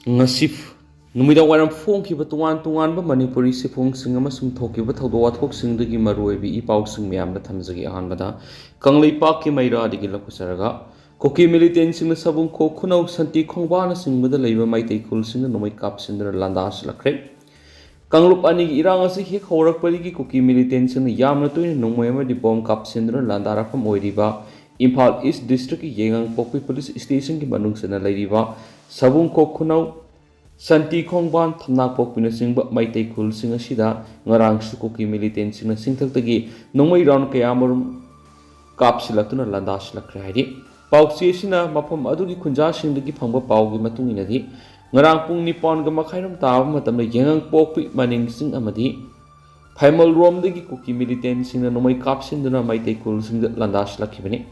Ngasif numida waram phone ki batuan tuan ba manipuri sifong sing amasung thoki ba thodo wathok sing dagi maroi bi ipau sing myam da thamjagi ahan bada kanglei pak ki maira digi lakusaraga Kuki militant sing sabung ko khunau santi khongba na sing bada leiba mai tei kul sing nomai kap sindra Landarakhre Kanglup ani irang asi hek horak pari ki Kuki militant sing yam na tuin nomai ma di bom kap sindra Landarakhre moiriba Imphal East District ki yengang pokpi police station ki manung sena leiriba sabung ko khunau Santi Khongban Thamnak Pokpina Singba Maitai Kul Singa Sida Ngarang Sukuki militant Singa Singtagi Nomai Round Kayamarum Kapsilatuna Landarakhre Hadi Pauksi Sina Mapam Adugi Kunja Singdagi Pamba Paugi Matunginadi Ngarang Pung Nippon Gamakairam Tav Matamla Yangang Pokpi Maning Sing Amadi Paimal Rom Dagi Kuki militant Singa Nomai Kapsinduna Maitai Kul Singa Landarakhre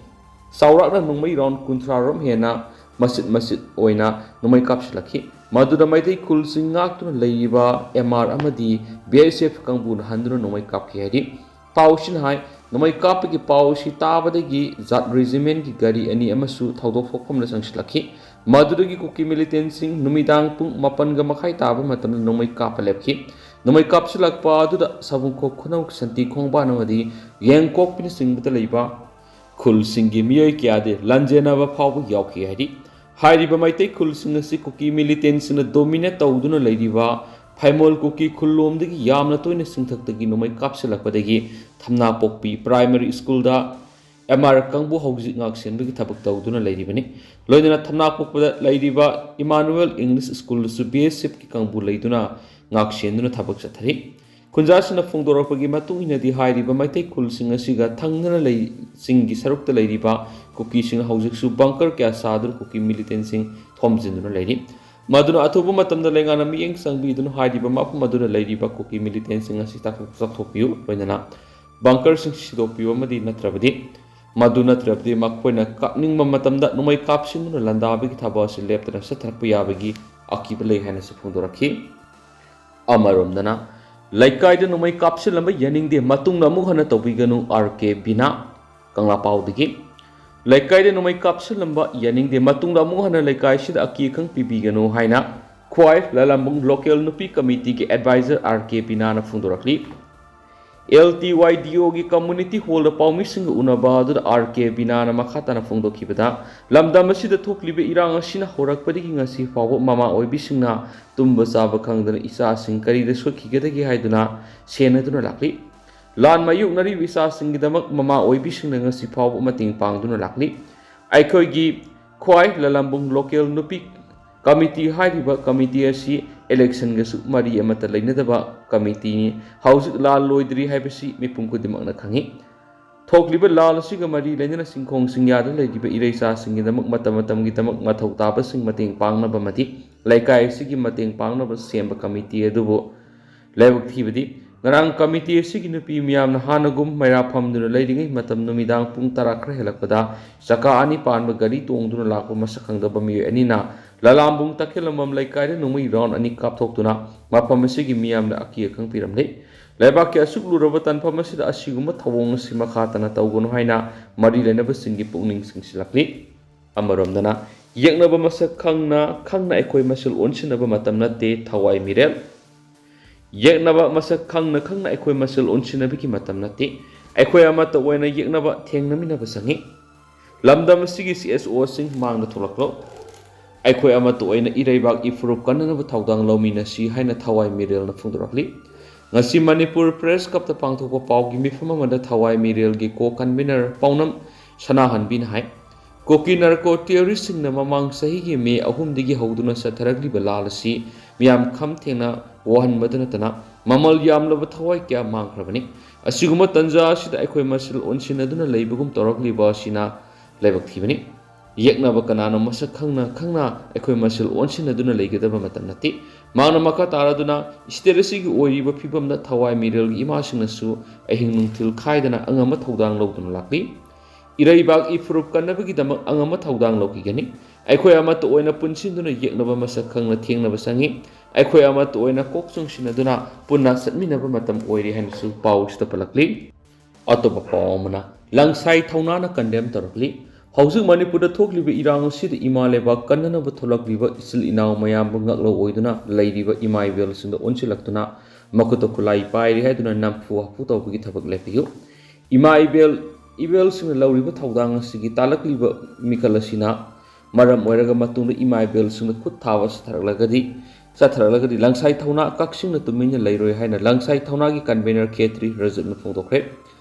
Saurakna Nomai Round Kuntraram Hena Masit Oina Nomai Kapsilaki Maduda Maitai Kul Singak to Laiba MR Amadi BSF Kangbun Handra Nomai Kap Hedi Paushin High Nomai Kapiki Paushi Tabadagi Zat Regiment ki Gari Ani Amasu Taudo Fokum Sangslaki Maduragi Kuki militant sing Numidang Pung Mapanga Makai Taba Matam Nomai Kapalepki Nomai Kapsilak Paduda Sabunko Kunok Santi Kongbanamadi Yang Kopin Sing with the Laiba Kul Singi Mio Kiade Lanjana Pau Yauki Hedi Hairiba Maitai Kul Singasi Kuki militants in a dominate Tauduna Ladiva, Paimol Kuki Kulum the Yamna to in a Sintaki Nomai Kapsula Padagi, Tamna Pokpi, Primary School da, Amar Kambu Housing Action, Big Tabak Tauduna Ladivani, Lodina Tamna Pokpa Ladiva, Emmanuel English School, Subia Sipki Kambu Laduna, Nakshin, Tabak Satari. Kunjasana Fungdorapagi Matu in the Hairiba Maitai Kul Singasiga, Tangana Lay Singgi Sarukta Ladiva. Kuki sing houses su Bangkar kya sadur Kuki militant sing thomjinduna leiri maduna athubu matamda lengana miyeng sangbi dun haidiba mapu maduna leiri ba Kuki militant sing asi tak thokpiu loinana Bangkar sing sidopiu amadi natrabadi maduna trabdi makpoina kapning matamda numai kapsin nu landabi ki thaba si leptana sathakpu yabagi akiba lei hana se phungdorakhi amaromdana laikai de numai kapsin lamba yaning de matung namu hana tobiganu RK bina kangla paudigi Laikai de Nomai Kapsulamba Yaning de Matungla Mohana Laikai Shid Aki Kang Pibigano Haina Kwai Lalambung Local Nupi Committee ke Advisor RK Pinana Fundorakli LTYDO ki Community Hall Paumising Unabadu RK Pinana Makhatana Fundo Kibada Lamdamasi the Toklibe Irang Shina Horak Padiking Si Fawo Mama Oibisingna Tumba Saba Kangdan Isa Singkari the Suki Gedaki Haiduna Senatuna Lakli Lan Mayuk Nari Visa Singidamak Mama Oibishing Sipaw Mating Pangduna Lakli Aikogi Kwai Lalambung Local Nupi Committee Haidiba Committee Si Election Gasu Maria Matalinadaba Committee House La Loidri Habisi Mipungkudimana Kangi Tokliba La Siga Mari Lena Singkong Singyada Ladiba Iresa Singidamak Matamatam Gitamak Matotaba Sing Mating Pangna Bamati Laikai Sigi Mating Pangna Semba Committee Dubo Level Tividi Ngarang committee sigi nupi miyam na hanagum mayra phamduna leiringai matam numidang pung tarakra helakpada saka ani panba gari tongduna lakpa masakhangdaba miyo anina lalambung takhelamam laikai numai round ani kapthoktuna mafam sigi miyam na aki akhang piramle leibak ki asuk luraba tanfam asida asiguma thawong si makhatana tawgono haina mari lenaba singi pungning singsilakli amaromdana yeknaba masak khangna ekhoi masul onsinaba matam natte thawai mirel Yeknaba masak khangna ekhoi masul onsinabiki matam nati ekhoi amata oina yeknaba thengnaminaba sangi lamdam sigi CSO sing mangna tholaklo ekhoi amata oina iraibak ifrup kananaba thaudang lomina si haina thawai mirel na phungdorakli ngasi Manipur Press Cup ta pangthokpa pawgi mifam amada thawai mirel gi ko convener paunam sanahan bin hai Kuki narco terrorist sing na mamang sahi gi me ahum digi hauduna satharagli balalasi miyam kham thengna wahan madana tana mamal yam laba thawai kya mangkhrabani asiguma tanja sida ekhoi masil onsinaduna leibugum torokli ba sina leibak thibani yekna ba kanano masak khangna ekhoi masil onsinaduna leigedaba matam nati mangna maka taraduna steresi gi oiriba phibamda thawai mirel gi ima singnasu ahing nungthil khaidana angama thodang loduna lakli Iraibak ifrup kanabagi damak angama thaudang lokigani ekhoi amat oina punsinduna yeknaba masak khangna thengnaba sangi ekhoi amat oina kokchung sinaduna punna satminaba matam oiri hanisu pau sta palakli atoba pawmana langsai thaunana condemn torakli ꯍꯧꯖꯤꯛ ꯃꯅꯤꯄꯨꯔꯗ ꯊꯣꯛꯂꯤꯕ ꯏꯔꯥꯡ ꯑꯁꯤꯗ ꯏꯃꯥ ꯂꯩꯕꯥꯛ ꯀꯟꯅꯅꯕ ꯊꯣꯛꯂꯛꯂꯤꯕ ꯏꯆꯤꯜ ꯏꯅꯥꯎ ꯃꯌꯥꯝꯕꯨ ꯉꯛꯂꯧ ꯑꯣꯏꯗꯨꯅ ꯂꯩꯔꯤꯕ ꯏꯃꯥ ꯏꯕꯦꯜꯁꯤꯡꯗ ꯑꯣꯟꯁꯤꯜꯂꯛꯇꯨꯅ ꯃꯈꯨꯠꯇ ꯈꯨꯠꯂꯥꯏ ꯄꯥꯏꯔꯤ ꯍꯥꯏꯗꯨꯅ ꯅꯝꯐꯨ ꯍꯥꯐꯨ ꯇꯧꯕꯒꯤ ꯊꯕꯛ ꯂꯦꯞꯄꯤꯌꯨ ꯏꯃꯥ ꯏꯕꯦꯜꯁꯤꯡꯅ ꯂꯧꯔꯤꯕ ꯊꯧꯗꯥꯡ ꯑꯁꯤꯒꯤ ꯇꯥꯜꯂꯛꯂꯤꯕ ꯃꯤꯈꯜ ꯑꯁꯤꯅ ꯃꯔꯝ ꯑꯣꯏꯔꯒ ꯃꯇꯨꯡꯗ ꯏꯃꯥ ꯏꯕꯦꯜꯁꯤꯡꯅ ꯈꯨꯠ ꯊꯥꯕ ꯆꯠꯊꯔꯛꯂꯒꯗꯤ ꯂꯪꯁꯥꯏ ꯊꯧꯅꯥ ꯀꯛꯁꯤꯡꯅ ꯇꯨꯃꯤꯟꯅ ꯂꯩꯔꯣꯏ ꯍꯥꯏꯅ ꯂꯪꯁꯥꯏ ꯊꯧꯅꯥꯒꯤ ꯀꯟꯚꯦꯅꯔ ꯈꯦꯇ꯭ꯔꯤ ꯔꯖꯠꯅ ꯐꯣꯡꯗꯣꯛꯈ꯭ꯔꯦ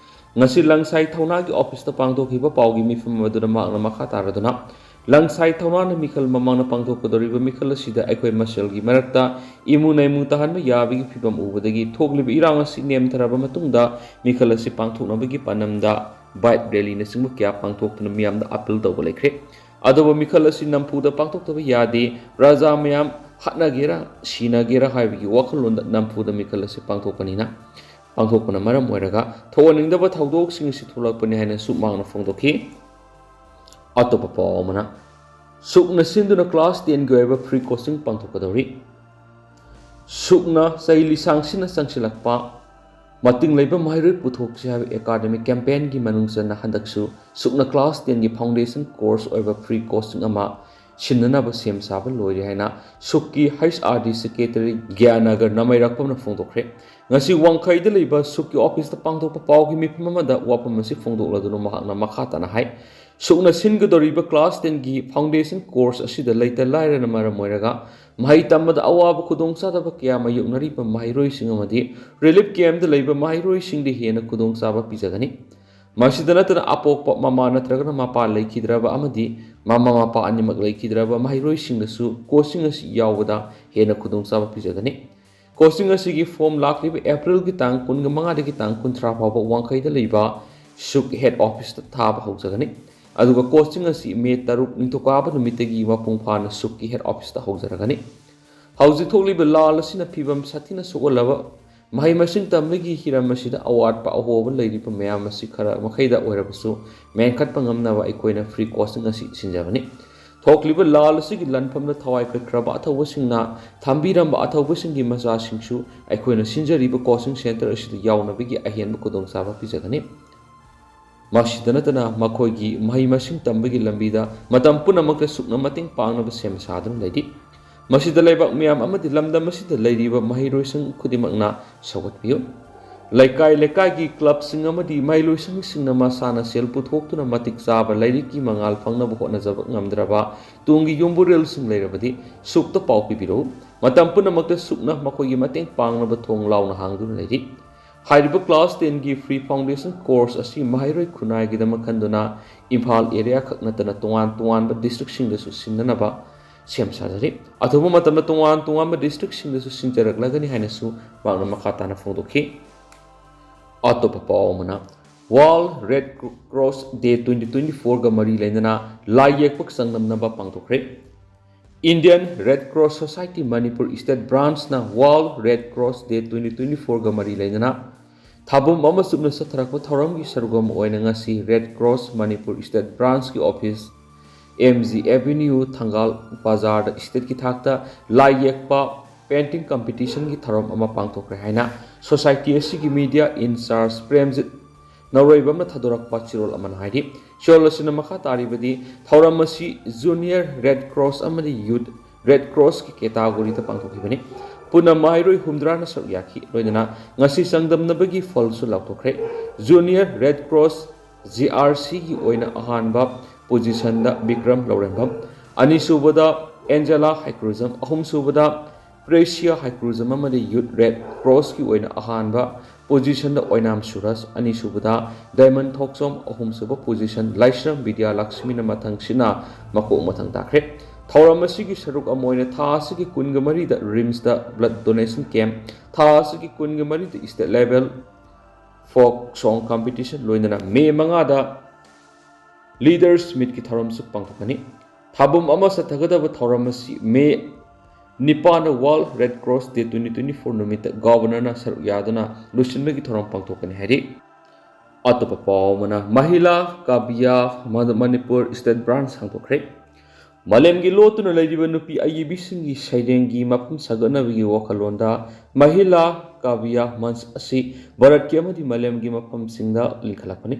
ꯉꯁꯤ ꯂꯪꯁꯥꯏ ꯊꯧꯅꯥꯒꯤ ꯑꯣꯐꯤꯁꯇ ꯄꯥꯡꯊꯣꯛꯈꯤꯕ ꯄꯥꯎꯒꯤ ꯃꯤꯐꯝ ꯑꯗꯨꯗ ꯃꯍꯥꯛꯅ ꯃꯈꯥ ꯇꯥꯔꯗꯨꯅ ꯂꯪꯁꯥꯏ ꯊꯧꯅꯥꯅ ꯃꯤꯈꯜ ꯃꯃꯥꯡꯗ ꯄꯥꯡꯊꯣꯛꯀꯗꯧꯔꯤꯕ ꯃꯤꯈꯜ ꯑꯁꯤꯗ ꯑꯩꯈꯣꯏ ꯃꯁꯦꯜꯒꯤ ꯃꯔꯛꯇ ꯏꯃꯨ ꯅꯩꯃꯨ ꯇꯥꯍꯟꯕ ꯌꯥꯕꯒꯤ ꯐꯤꯚꯝ ꯎꯕꯗꯒꯤ ꯊꯣꯛꯂꯤꯕ ꯏꯔꯥꯡ ꯑꯁꯤ ꯅꯦꯝꯊꯔꯕ ꯃꯇꯨꯡꯗ ꯃꯤꯈꯜ ꯑꯁꯤ ꯄꯥꯡꯊꯣꯛꯅꯕꯒꯤ ꯄꯥꯟꯗꯝꯗ ꯕꯥꯏꯛ ꯔꯦꯂꯤꯅꯆꯤꯡꯕ ꯀꯌꯥ ꯄꯥꯡꯊꯣꯛꯇꯨꯅ ꯃꯤꯌꯥꯝꯗ ꯑꯄꯤꯜ ꯇꯧꯕ ꯂꯩꯈ꯭ꯔꯦ ꯑꯗꯨꯕꯨ ꯃꯤꯈꯜ ꯑꯁꯤ ꯅꯝꯐꯨꯗ ꯄꯥꯡꯊꯣꯛꯇꯕ ꯌꯥꯗꯦ ꯄ꯭ꯔꯖꯥ ꯃꯌꯥꯝ ꯍꯥꯠꯅꯒꯦꯔꯥ ꯁꯤꯅꯒꯦꯔꯥ ꯍꯥꯏꯕꯒꯤ ꯋꯥꯈꯜꯂꯣꯟꯗ ꯅꯝꯐꯨꯗ ꯃꯤꯈꯜ ꯑꯁꯤ ꯄꯥꯡꯊꯣꯛꯄꯅ ꯃꯔꯝ ꯑꯣꯏꯔꯒ ꯊꯣꯛꯍꯟꯅꯤꯡꯗꯕ ꯊꯧꯗꯣꯛꯁꯤꯡ ꯑꯁꯤ ꯊꯣꯛꯂꯛꯄꯅꯤ ꯍꯥꯏꯅꯁꯨ ꯃꯍꯥꯛꯅ ꯐꯣꯡꯗꯣꯛꯈꯤ ꯑꯇꯣꯞꯄ ꯄꯥꯎ ꯑꯃꯅ ꯁꯨꯛꯅ ꯁꯤꯟꯗꯨꯅ ꯀ꯭ꯂꯥꯁ 10ꯒꯤ ꯑꯣꯏꯕ ꯐ꯭ꯔꯤ ꯀꯣꯆꯤꯡ ꯄꯥꯡꯊꯣꯛꯀꯗꯧꯔꯤ ꯁꯨꯛꯅ ꯆꯍꯤ ꯂꯤꯁꯥꯡꯁꯤꯟꯅ ꯆꯪꯁꯤꯜꯂꯛꯄ ꯃꯇꯤꯡ ꯂꯩꯕ ꯃꯍꯩꯔꯣꯏ ꯄꯨꯊꯣꯛꯁꯤ ꯍꯥꯏꯕ ꯑꯦꯀꯥꯗꯃꯤꯛ ꯀꯦꯝꯄꯦꯟꯒꯤ ꯃꯅꯨꯡ ꯆꯟꯅ ꯍꯟꯗꯛꯁꯨ ꯁꯨꯛꯅ ꯀ꯭ꯂꯥꯁ 10ꯒꯤ ꯐꯥꯎꯟꯗꯦꯁꯟ ꯀꯣꯔꯁ ꯑꯣꯏꯕ ꯐ꯭ꯔꯤ ꯀꯣꯆꯤꯡ ꯑꯃ ꯁꯤꯟꯅꯅꯕ ꯁꯦꯝ ꯁꯥꯕ ꯂꯣꯏꯔꯦ ꯍꯥꯏꯅ ꯁꯨꯛꯀꯤ HRD ꯁꯦꯀ꯭ꯔꯦꯇꯔꯤ ꯒ꯭ꯌꯥꯅꯒꯔ ꯅꯃꯩꯔꯛꯄꯝꯅ ꯐꯣꯡꯗꯣꯛꯈ꯭ꯔꯦ ꯉꯁꯤ ꯋꯥꯡꯈꯩꯗ ꯂꯩꯕ ꯁꯨꯛꯀꯤ ꯑꯣꯐꯤꯁꯇ ꯄꯥꯡꯊꯣꯛꯄ ꯄꯥꯎꯒꯤ ꯃꯤꯐꯝ ꯑꯃꯗ ꯋꯥꯐꯝ ꯑꯁꯤ ꯐꯣꯡꯗꯣꯛꯂꯗꯨꯅ ꯃꯍꯥꯛꯅ ꯃꯈꯥ ꯇꯥꯅ ꯍꯥꯏ ꯁꯨꯛꯅ ꯁꯤꯟꯒꯗꯧꯔꯤꯕ ꯀ꯭ꯂꯥꯁ 10ꯒꯤ ꯐꯥꯎꯟꯗꯦꯁꯟ ꯀꯣꯔꯁ ꯑꯁꯤꯗ ꯂꯩꯇ ꯂꯥꯏꯔꯅ ꯃꯔꯝ ꯑꯣꯏꯔꯒ ꯃꯍꯩ ꯇꯝꯕꯗ ꯑꯋꯥꯕ ꯈꯨꯗꯣꯡꯆꯥꯗꯕ ꯀꯌꯥ ꯃꯥꯌꯣꯛꯅꯔꯤꯕ ꯃꯍꯩꯔꯣꯏꯁꯤꯡ ꯑꯃꯗꯤ ꯔꯤꯂꯤꯐ ꯀꯦꯝꯞꯗ ꯂꯩꯕ ꯃꯍꯩꯔꯣꯏꯁꯤꯡꯗ ꯍꯦꯟꯅ ꯈꯨꯗꯣꯡꯆꯥꯕ ꯄꯤꯖꯒꯅꯤ ꯃꯁꯤꯗ ꯅꯠꯇꯅ ꯑꯄꯣꯛꯄ ꯃꯃꯥ ꯅꯠꯇ꯭ꯔꯒꯅ ꯃꯄꯥ ꯂꯩꯈꯤꯗ꯭ꯔꯕ ꯑꯃꯗꯤ ꯃꯃꯥ ꯃꯄꯥ ꯑꯅꯤꯃꯛ ꯂꯩꯈꯤꯗ꯭ꯔꯕ ꯃꯍꯩꯔꯣꯏꯁꯤꯡꯗꯁꯨ ꯀꯣꯆꯤꯡ ꯑꯁꯤ ꯌꯥꯎꯕꯗ ꯍꯦꯟꯅ ꯈꯨꯗꯣꯡꯆꯥꯕ ꯄꯤꯖꯒꯅꯤ ꯀꯣꯆꯤꯡ ꯑꯁꯤꯒꯤ ꯐꯣꯔꯝ ꯂꯥꯛꯂꯤꯕ ꯑꯦꯄ꯭ꯔꯤꯜꯒꯤ ꯇꯥꯡ 25ꯗꯒꯤ ꯇꯥꯡ 30 ꯐꯥꯎꯕ ꯋꯥꯡꯈꯩꯗ ꯂꯩꯕ ꯁꯨꯛ ꯍꯦꯗ ꯑꯣꯐꯤꯁꯇ ꯊꯥꯕ ꯍꯧꯖꯒꯅꯤ ꯑꯗꯨꯒ ꯀꯣꯆꯤꯡ ꯑꯁꯤ ꯃꯦ 3 ꯅꯤꯡꯊꯧꯀꯥꯕ ꯅꯨꯃꯤꯠꯇꯒꯤ ꯃꯄꯨꯡ ꯐꯥꯅ ꯁꯨꯛꯀꯤ ꯍꯦꯗ ꯑꯣꯐꯤꯁꯇ ꯍꯧꯖꯔꯒꯅꯤ ꯍꯧꯖꯤꯛ ꯊꯣꯛꯂꯤꯕ ꯂꯥꯜ ꯑꯁꯤꯅ ꯐꯤꯕꯝ ꯁꯥꯊꯤꯅ ꯁꯣꯛꯍꯜꯂꯕ ꯃꯍꯩ ꯃꯁꯤꯡ ꯇꯝꯕꯒꯤ ꯍꯤꯔꯝ ꯑꯁꯤꯗ ꯑꯋꯥꯠꯄ ꯑꯍꯣꯕ ꯂꯩꯔꯤꯕ ꯃꯌꯥꯝ ꯑꯁꯤ ꯈꯔ ꯃꯈꯩꯗ ꯑꯣꯏꯔꯕꯁꯨ ꯃꯦꯟꯈꯠꯄ ꯉꯝꯅꯕ ꯑꯩꯈꯣꯏꯅ ꯐ꯭ꯔꯤ ꯀꯣꯆꯤꯡ ꯑꯁꯤ ꯁꯤꯟꯖꯕꯅꯤ ꯊꯣꯛꯂꯤꯕ ꯂꯥꯜ ꯑꯁꯤꯒꯤ ꯂꯟꯐꯝꯗ ꯊꯋꯥꯏ ꯀꯠꯈ꯭ꯔꯕ ꯑꯊꯧꯕꯁꯤꯡꯅ ꯊꯝꯕꯤꯔꯝꯕ ꯑꯊꯧꯕꯁꯤꯡꯒꯤ ꯃꯆꯥꯁꯤꯡꯁꯨ ꯑꯩꯈꯣꯏꯅ ꯁꯤꯟꯖꯔꯤꯕ ꯀꯣꯆꯤꯡ ꯁꯦꯟꯇꯔ ꯑꯁꯤꯗ ꯌꯥꯎꯅꯕꯒꯤ ꯑꯍꯦꯟꯕ ꯈꯨꯗꯣꯡꯆꯥꯕ ꯄꯤꯖꯒꯅꯤ ꯃꯁꯤꯗ ꯅꯠꯇꯅ ꯃꯈꯣꯏꯒꯤ ꯃꯍꯩ ꯃꯁꯤꯡ ꯇꯝꯕꯒꯤ ꯂꯝꯕꯤꯗ ꯃꯇꯝ ꯄꯨꯝꯅꯃꯛꯇ ꯁꯨꯛꯅ ꯃꯇꯦꯡ ꯄꯥꯡꯅꯕ ꯁꯦꯝ ꯁꯥꯗꯨꯅ ꯂꯩꯔꯤ ꯃꯁꯤꯗ ꯂꯩꯕꯥꯛ ꯃꯤꯌꯥꯝ ꯑꯃꯗꯤ ꯂꯝꯗꯝ ꯑꯁꯤꯗ ꯂꯩꯔꯤꯕ ꯃꯍꯩꯔꯣꯏꯁꯤꯡ ꯈꯨꯗꯤꯡꯃꯛꯅ ꯁꯧꯒꯠꯄꯤꯌꯨ ꯂꯩꯀꯥꯏ ꯂꯩꯀꯥꯏꯒꯤ ꯀ꯭ꯂꯕꯁꯤꯡ ꯑꯃꯗꯤ ꯃꯍꯩꯂꯣꯏꯁꯪꯁꯤꯡꯅ ꯃꯁꯥꯅ ꯁꯦꯜ ꯄꯨꯊꯣꯛꯇꯨꯅ ꯃꯇꯤꯛ ꯆꯥꯕ ꯂꯥꯏꯔꯤꯛꯀꯤ ꯃꯉꯥꯜ ꯐꯪꯅꯕ ꯍꯣꯠꯅꯖꯕ ꯉꯝꯗ꯭ꯔꯕ ꯇꯨꯡꯒꯤ ꯌꯨꯝꯕꯨꯔꯦꯜꯁꯤꯡ ꯂꯩꯔꯕꯗꯤ ꯁꯨꯛꯇ ꯄꯥꯎ ꯄꯤꯕꯤꯔꯛꯎ ꯃꯇꯝ ꯄꯨꯝꯅꯃꯛꯇ ꯁꯨꯛꯅ ꯃꯈꯣꯏꯒꯤ ꯃꯇꯦꯡ ꯄꯥꯡꯅꯕ ꯊꯣꯡ ꯂꯥꯎꯅ ꯍꯥꯡꯗꯨꯅ ꯂꯩꯔꯤ ꯍꯥꯏꯔꯤꯕ ꯀ꯭ꯂꯥꯁ 10ꯒꯤ ꯐ꯭ꯔꯤ ꯐꯥꯎꯟꯗꯦꯁꯟ ꯀꯣꯔꯁ ꯑꯁꯤ ꯃꯍꯩꯔꯣꯏ ꯈꯨꯟꯅꯥꯏꯒꯤꯗꯃꯛ ꯈꯟꯗꯨꯅ ꯏꯝꯐꯥꯜ ꯑꯦꯔꯤꯌꯥ ꯈꯛ ꯅꯠꯇꯅ ꯇꯣꯉꯥꯟ ꯇꯣꯉꯥꯟꯕ ꯗꯤꯁꯇ꯭ꯔꯤꯛꯁꯤꯡꯗꯁꯨ ꯁꯤꯟꯅꯅꯕ ꯁꯦꯝ ꯁꯥꯖꯔꯤ ꯑꯊꯨꯕ ꯃꯇꯝꯗ ꯇꯣꯉꯥꯟ ꯇꯣꯉꯥꯟꯕ ꯗꯤꯁꯇ꯭ꯔꯤꯛꯁꯤꯡꯗꯁꯨ ꯁꯤꯟꯖꯔꯛꯂꯒꯅꯤ ꯍꯥꯏꯅꯁꯨ ꯃꯍꯥꯛꯅ ꯃꯈꯥ ꯇꯥꯅ ꯐꯣꯡꯗꯣꯛꯈꯤ ꯑꯇꯣꯞꯄ ꯄꯥꯎ ꯑꯃꯅ ꯋꯥꯔꯜ ꯔꯦꯗ ꯀ꯭ꯔꯣꯁ ꯗꯦ 2024ꯒ ꯃꯔꯤ ꯂꯩꯅꯅ ꯂꯥꯏ ꯌꯦꯛꯄ ꯆꯥꯡꯗꯝꯅꯕ ꯄꯥꯡꯊꯣꯛꯈ꯭ꯔꯦ Indian red cross society Manipur state ꯕ꯭ꯔꯥꯟꯆꯅ ꯋꯥꯔꯜ ꯔꯦꯗ ꯀ꯭ꯔꯣꯁ ꯗꯦ 2024ꯒ ꯃꯔꯤ ꯂꯩꯅꯅ ꯊꯥꯕꯨꯝ ꯑꯃ ꯆꯨꯞꯅ ꯆꯠꯊꯔꯛꯄ ꯊꯧꯔꯝꯒꯤ ꯁꯔꯨꯛ ꯑꯃ ꯑꯣꯏꯅ ꯉꯁꯤ ꯔꯦꯗ ꯀ꯭ꯔꯣꯁ ꯃꯅꯤꯄꯨꯔ ꯏꯁꯇꯦꯠ ꯕ꯭ꯔꯥꯟꯆꯀꯤ ꯑꯣꯐꯤꯁ MG ꯑꯦꯚꯦꯅ꯭ꯌꯨ ꯊꯪꯒꯥꯜ ꯕꯖꯥꯔꯗ ꯏꯁꯇꯦꯠꯀꯤ ꯊꯥꯛꯇ ꯂꯥꯏ ꯌꯦꯛꯄ ꯄꯦꯟꯇꯤꯡ ꯀꯝꯄꯤꯇꯤꯁꯟꯒꯤ ꯊꯧꯔꯝ ꯑꯃ ꯄꯥꯡꯊꯣꯛꯈ꯭ꯔꯦ ꯍꯥꯏꯅ ꯁꯣꯁꯥꯏꯇꯤ ꯑꯁꯤꯒꯤ ꯃꯤꯗꯤꯌꯥ ꯏꯟꯆꯥꯔꯖ ꯄ꯭ꯔꯦꯝꯖꯤꯠ ꯅꯧꯔꯣꯏꯕꯝꯅ ꯊꯥꯗꯣꯔꯛꯄ ꯆꯤꯔꯣꯜ ꯑꯃꯅ ꯍꯥꯏꯔꯤ ꯆꯤꯔꯣꯜ ꯑꯁꯤꯅ ꯃꯈꯥ ꯇꯥꯔꯤꯕꯗꯤ ꯊꯧꯔꯝ ꯑꯁꯤ ꯖꯨꯅꯤꯌꯔ ꯔꯦꯗ ꯀ꯭ꯔꯣꯁ ꯑꯃꯗꯤ ꯌꯨꯠ ꯔꯦꯗ ꯀ꯭ꯔꯣꯁꯀꯤ ꯀꯦꯇꯥꯒꯣꯔꯤꯗ ꯄꯥꯡꯊꯣꯛꯈꯤꯕꯅꯤ ꯄꯨꯟꯅ ꯃꯍꯩꯔꯣꯏ 60ꯅ ꯁꯔꯨꯛ ꯌꯥꯈꯤ ꯂꯣꯏꯅꯅ ꯉꯁꯤ ꯆꯥꯡꯗꯝꯅꯕꯒꯤ ꯐꯜꯁꯨ ꯂꯥꯎꯊꯣꯛꯈ꯭ꯔꯦ ꯖꯨꯅꯤꯌꯔ ꯔꯦꯗ ꯀ꯭ꯔꯣꯁ GRCꯒꯤ ꯑꯣꯏꯅ ꯑꯍꯥꯟꯕ ꯄꯣꯖꯤꯁꯟꯗ ꯕꯤꯀ꯭ꯔꯝ ꯂꯧꯔꯦꯝꯕꯝ ꯑꯅꯤꯁꯨꯕꯗ ꯑꯦꯟꯖꯦꯂꯥ ꯍꯥꯏꯀ꯭ꯔꯨꯖꯝ ꯑꯍꯨꯝꯁꯨꯕꯗ ꯄ꯭ꯔꯦꯁꯤꯌꯥ ꯍꯥꯏꯀ꯭ꯔꯨꯖꯝ ꯑꯃꯗꯤ ꯌꯨꯠ ꯔꯦꯗ ꯀ꯭ꯔꯣꯁꯀꯤ ꯑꯣꯏꯅ ꯑꯍꯥꯟꯕ ꯄꯣꯖꯤꯁꯟꯗ ꯑꯣꯏꯅꯥꯝ ꯁꯨꯔꯖ ꯑꯅꯤꯁꯨꯕꯗ ꯗꯥꯏꯃꯟ ꯊꯣꯛꯆꯣꯝ ꯑꯍꯨꯝꯁꯨꯕ ꯄꯣꯖꯤꯁꯟ ꯂꯥꯏꯁ꯭ꯔꯝ ꯕꯤꯗ꯭ꯌꯥ ꯂꯛꯁꯃꯤꯅ ꯃꯊꯪꯁꯤꯅ ꯃꯀꯣꯛ ꯃꯊꯪ ꯇꯥꯈ꯭ꯔꯦ ꯊꯧꯔꯝ ꯑꯁꯤꯒꯤ ꯁꯔꯨꯛ ꯑꯃ ꯑꯣꯏꯅ ꯊꯥ ꯑꯁꯤꯒꯤ 24ꯗ ꯔꯤꯝꯁꯇ ꯕ꯭ꯂꯗ ꯗꯣꯅꯦꯁꯟ ꯀꯦꯝꯞ ꯊꯥ ꯑꯁꯤꯒꯤ 24ꯗ state level folk song competition ꯂꯣꯏꯅꯅ ꯃꯦ 5ꯗ ꯂꯤꯗꯔꯁ ꯃꯤꯠꯀꯤ ꯊꯧꯔꯝꯁꯨ ꯄꯥꯡꯊꯣꯛꯀꯅꯤ ꯊꯥꯕꯨꯝ ꯑꯃ ꯆꯠꯊꯒꯗꯕ ꯊꯧꯔꯝ ꯑꯁꯤ ꯃꯦ 9ꯗ ꯋꯥꯔꯜ ꯔꯦꯗ ꯀ꯭ꯔꯣꯁ ꯗꯦ 2024 ꯅꯨꯃꯤꯠꯇ ꯒꯚꯔꯅꯔꯅ ꯁꯔꯨꯛ ꯌꯥꯗꯨꯅ ꯂꯣꯏꯁꯤꯟꯕꯒꯤ ꯊꯧꯔꯝ ꯄꯥꯡꯊꯣꯛꯀꯅꯤ ꯍꯥꯏꯔꯤ ꯑꯇꯣꯞꯄ ꯄꯥꯎ ꯑꯃꯅ ꯃꯍꯤꯂꯥ ꯀꯥꯕꯤꯌꯥ ꯃꯅꯤꯄꯨꯔ ꯏꯁꯇꯦꯠ ꯕ꯭ꯔꯥꯟꯆ ꯍꯥꯡꯗꯣꯛꯈ꯭ꯔꯦ ꯃꯥꯂꯦꯝꯒꯤ ꯂꯣꯠꯇꯨꯅ ꯂꯩꯔꯤꯕ ꯅꯨꯄꯤ ꯑꯏꯕꯤꯁꯤꯡꯒꯤ ꯁꯩꯔꯦꯡꯒꯤ ꯃꯐꯝ ꯁꯥꯒꯠꯅꯕꯒꯤ ꯋꯥꯈꯜꯂꯣꯟꯗ ꯃꯍꯤꯂꯥ ꯀꯥꯕꯤꯌꯥ ꯃꯟꯆ ꯑꯁꯤ ꯚꯥꯔꯠꯀꯤ ꯑꯃꯗꯤ ꯃꯥꯂꯦꯝꯒꯤ ꯃꯐꯝꯁꯤꯡꯗ ꯂꯤꯡꯈꯠꯂꯛꯄꯅꯤ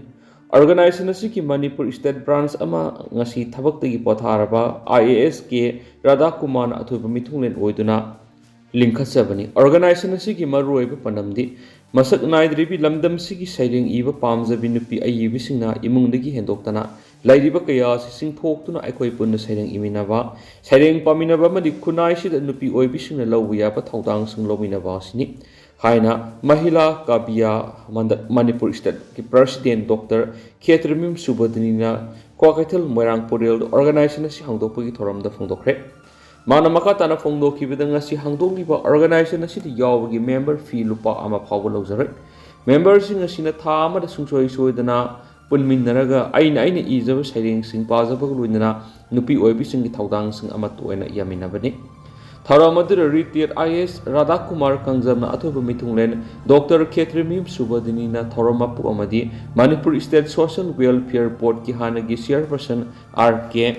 Organization asiki Manipur State Branch ama ngasi thabaktagi potharaba IAS ke Radha Kumar athuba mithunglen oiduna linkhatsabani. Organization asiki maruoiba panamdi masak naidribi lamdam sigi saireng iba pamjabi nupi ayibisingna imungdagi hendoktana lairiba kaya singthoktuna aikoi punna saireng iminaba saireng paminaba madi khunai sida nupi oibisingna lawya ba thaudang sing lominaba sini haina mahila kabia Manipur State ki President Dr. Khetrimim Subodinina Kwakaithal Moirang Porel organization asi hangdokpagi thoramda phongdokre mana makatana phongdokibida ngasi hangdokliba organization asi di yawgi member fee lupa ama phawba lawjare member sing asina tha amada sungsoi soidana punminnaraga aina ijaba saireng sing pajaba luinana nupi oibi singi thaudang sing ama toina yaminabani Tharamadura retired IS Radha Kumar Kangjamna athoba mithunglen Dr. Khetrimim Subodinina Thoramapu amadi Manipur State Social Welfare Board ki hanagi chairperson RK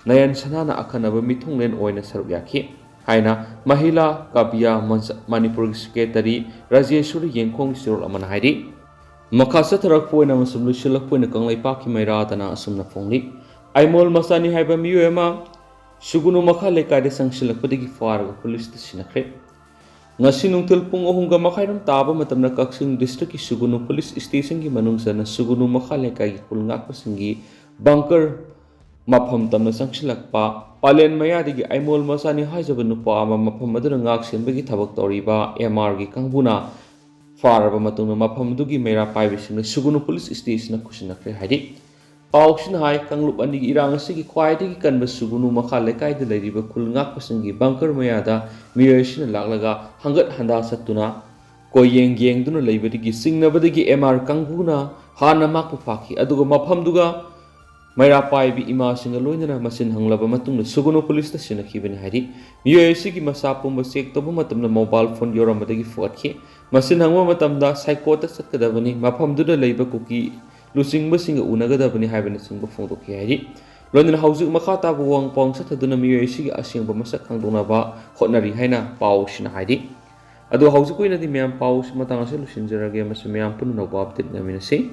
Nayan Sanana akhanaba mithunglen oina saruk yakhi haina Mahila Kabia Manipur Secretary Rajeshwari Yengkhong Sirol amana hairi Makasa tharak poina masum lusilak poina kanglai paki maira dana asumna phongli Aimol Masani haiba miyuema Sugunu makha lekade sangsilakpadagi farga police sinakre ngasi nungtil pung ohunga makhairam taba matamna kaksing district ki Sugunu police station ki manungsana Sugunu makha lekagi kulngak pasingi Bangkar mafam tamna sangsilakpa palen mayadigi aimol masani haijaba nupa ama mafam aduna ngak senbagi thabak toriba MR gi kangbuna faraba matungna mafam dugi meira paibisingna Sugunu police station na kusinakre haidi Pauksin hai kanglup ani irang asigi khwaidagi kanba Sugunu makha lekaida leiriba khulngak pasingi Bangkar mayada miyosina laklaga hangat handa satuna koyeng yengduna leibadigi singnabadagi MR kangbuna hana makpu phaki aduga mafamduga maira paibi ima singa loinana masin hanglaba matungna Sugunu police ta sinakibani hari miyosigi masapumba check toba matamna mobile phone yoramadagi fuatki masin hangwa matamda psychota satkadabani mafamduda leiba Kuki Lusingba singa unagadabani haibana singba phongdokhi hairi loinana haujuk makha ta buwang pong sathaduna miyoisigi asingba masak khangdonaba hotnari haina paw sina hairi adu haujuk koina di meyam paw matang ase lusinjarage masu meyam punu nokba update naminasi